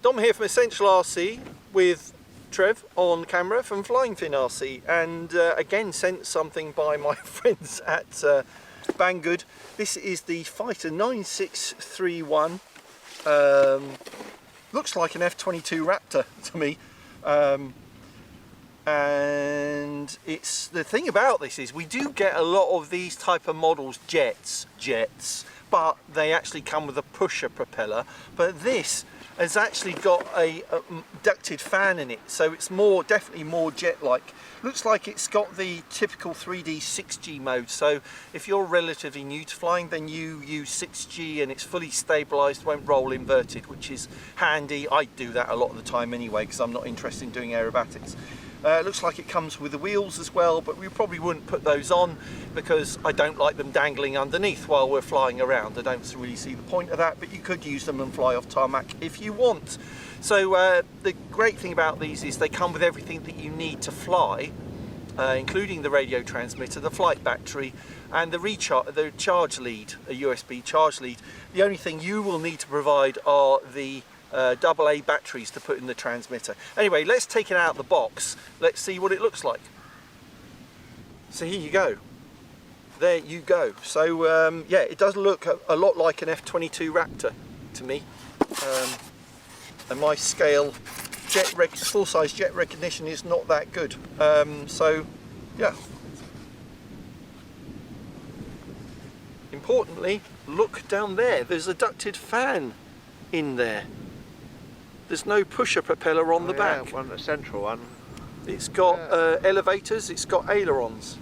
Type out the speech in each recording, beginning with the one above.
Dom here from Essential RC with Trev on camera from Flying Fin RC, and again sent something by my friends at Banggood. This is the Fighter 9631. Looks like an F-22 Raptor to me. And it's the thing about this is we do get a lot of these type of models, jets, but they actually come with a pusher propeller. But this has actually got a ducted fan in it, so it's definitely more jet-like. Looks like it's got the typical 3D 6G mode, so if you're relatively new to flying, then you use 6G and it's fully stabilised, won't roll inverted, which is handy. I do that a lot of the time anyway because I'm not interested in doing aerobatics. Looks like it comes with the wheels as well, but we probably wouldn't put those on because I don't like them dangling underneath while we're flying around. I don't really see the point of that, but you could use them and fly off tarmac if you want. So the great thing about these is they come with everything that you need to fly, including the radio transmitter, the flight battery, and the charge lead, a USB charge lead. The only thing you will need to provide are the AA batteries to put in the transmitter. Anyway, let's take it out of the box. Let's see what it looks like. So here you go. There you go. So yeah, it does look a lot like an F-22 Raptor to me. And my scale full-size jet recognition is not that good. So yeah. Importantly, look down there. There's a ducted fan in there. There's no pusher propeller on the back. One, the central one. It's got elevators, it's got ailerons.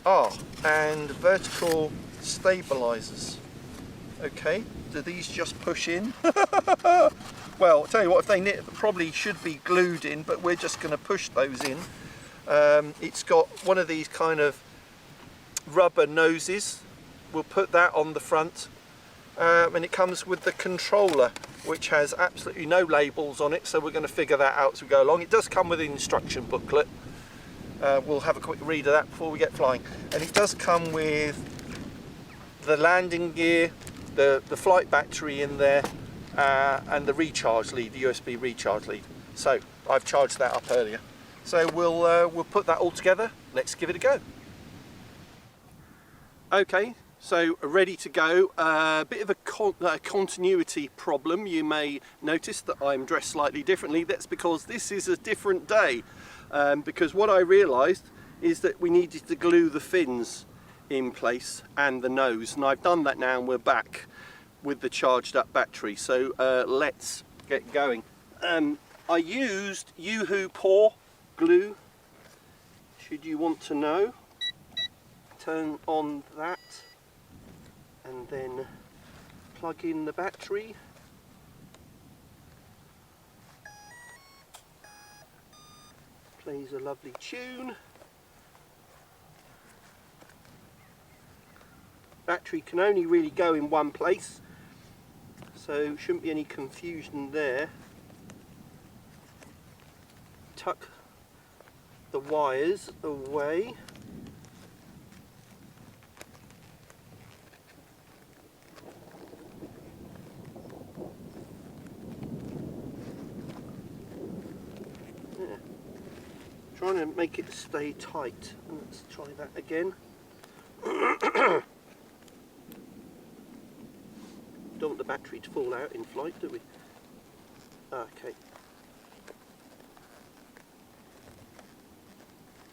And vertical stabilizers. Okay, do these just push in? Well, I'll tell you what, if they probably should be glued in, but we're just going to push those in. It's got one of these kind of rubber noses. We'll put that on the front. And it comes with the controller, which has absolutely no labels on it, so we're going to figure that out as we go along. It does come with an instruction booklet. We'll have a quick read of that before we get flying. And it does come with the landing gear, the flight battery in there, and the recharge lead, the USB recharge lead. So I've charged that up earlier. So we'll put that all together. Let's give it a go. Okay. So ready to go. A bit of a continuity problem. You may notice that I'm dressed slightly differently. That's because this is a different day. Because what I realised is that we needed to glue the fins in place and the nose, and I've done that now, and we're back with the charged up battery. So let's get going. I used Yoo-Hoo Paw glue, should you want to know. Turn on that. And then plug in the battery. Plays a lovely tune. Battery can only really go in one place, so shouldn't be any confusion there. Tuck the wires away. Trying to make it stay tight. Let's try that again. Don't want the battery to fall out in flight, do we? Okay.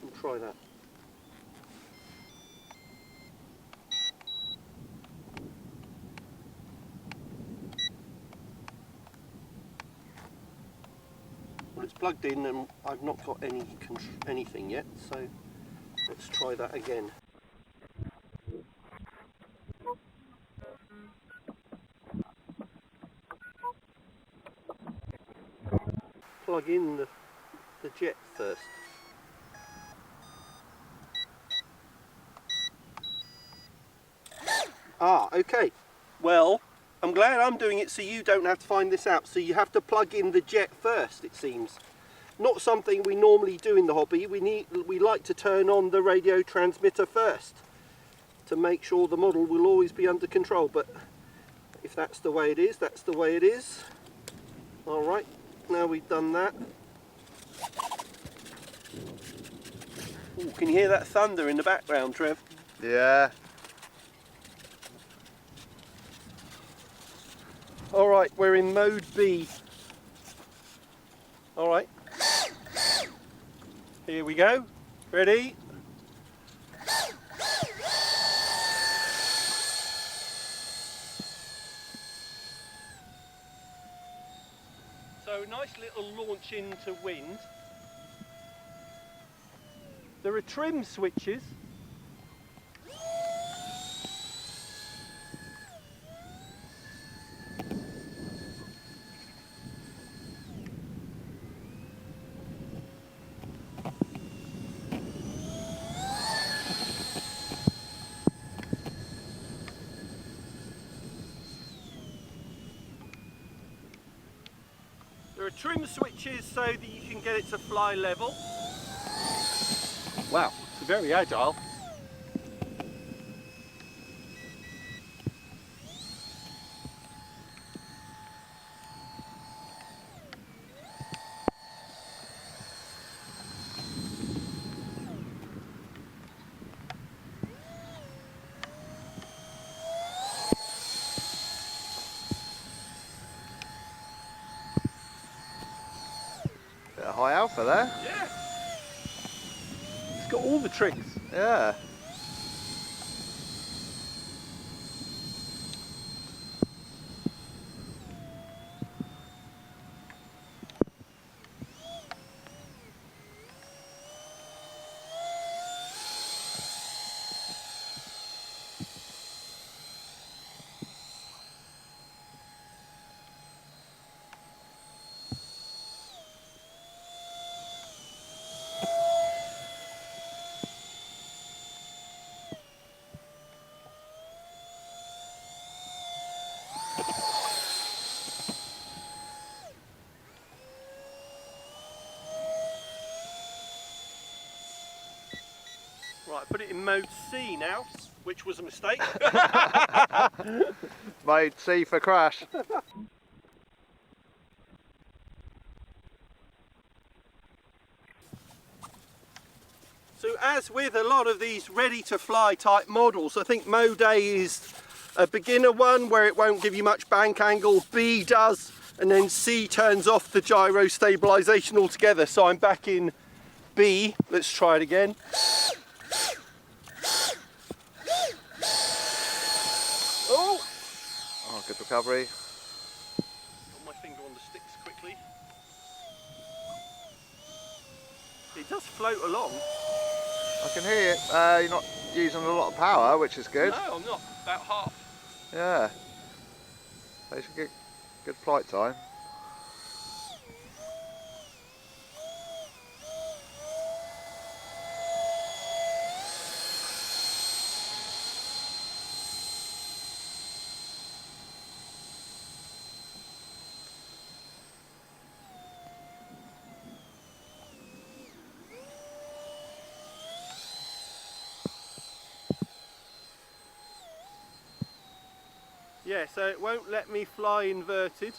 We'll try that. Well, it's plugged in and I've not got anything yet, so let's try that again. Plug in the jet first. Okay. Well, I'm glad I'm doing it so you don't have to find this out. So you have to plug in the jet first, it seems. Not something we normally do in the hobby. We like to turn on the radio transmitter first to make sure the model will always be under control. But if that's the way it is, that's the way it is. All right, now we've done that. Ooh, can you hear that thunder in the background, Trev? Yeah. All right, we're in mode B. All right. Here we go. Ready? So nice little launch into wind. There are trim switches. There are trim switches so that you can get it to fly level. Wow, it's very agile. Bit of high alpha there. Yeah. It's got all the tricks. Yeah. Right, put it in mode C now, which was a mistake. Mode C for crash. So as with a lot of these ready to fly type models, I think mode A is a beginner one where it won't give you much bank angle, B does, and then C turns off the gyro stabilisation altogether. So I'm back in B, let's try it again. Oh! Oh, good recovery. Got my finger on the sticks quickly. It does float along. I can hear it. You're not using a lot of power, which is good. No, I'm not. About half. Yeah. So you should get good flight time. Yeah, so it won't let me fly inverted.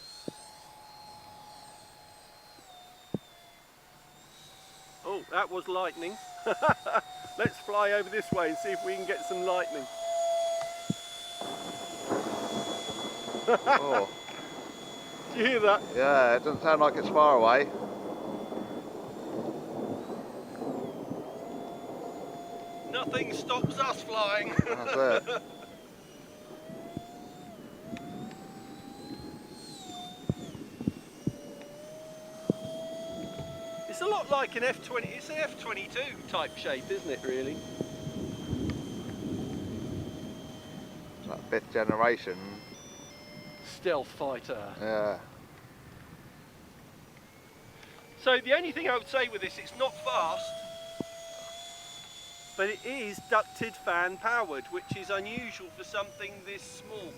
Oh, that was lightning. Let's fly over this way and see if we can get some lightning. Oh. Do you hear that? Yeah, it doesn't sound like it's far away. Nothing stops us flying. That's it. It's a lot like an F-20, it's an F-22 type shape, isn't it, really? It's like 5th generation. Stealth fighter. Yeah. So the only thing I would say with this, it's not fast, but it is ducted fan powered, which is unusual for something this small.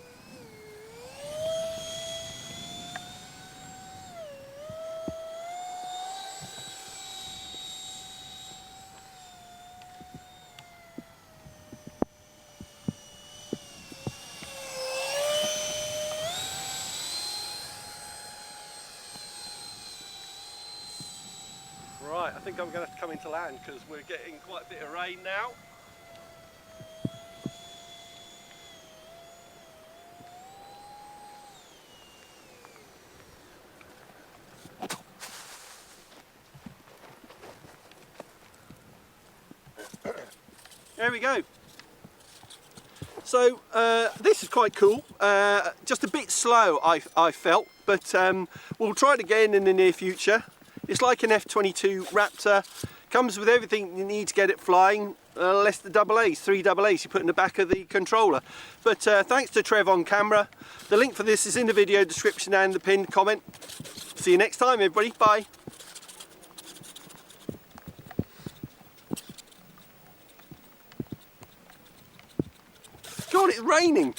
Right, I think I'm going to have to come into land because we're getting quite a bit of rain now. There we go. So this is quite cool, just a bit slow I felt, but we'll try it again in the near future. It's like an F-22 Raptor, comes with everything you need to get it flying, less the double A's, 3 double A's you put in the back of the controller. But thanks to Trev on camera. The link for this is in the video description and the pinned comment. See you next time everybody, bye. God, it's raining.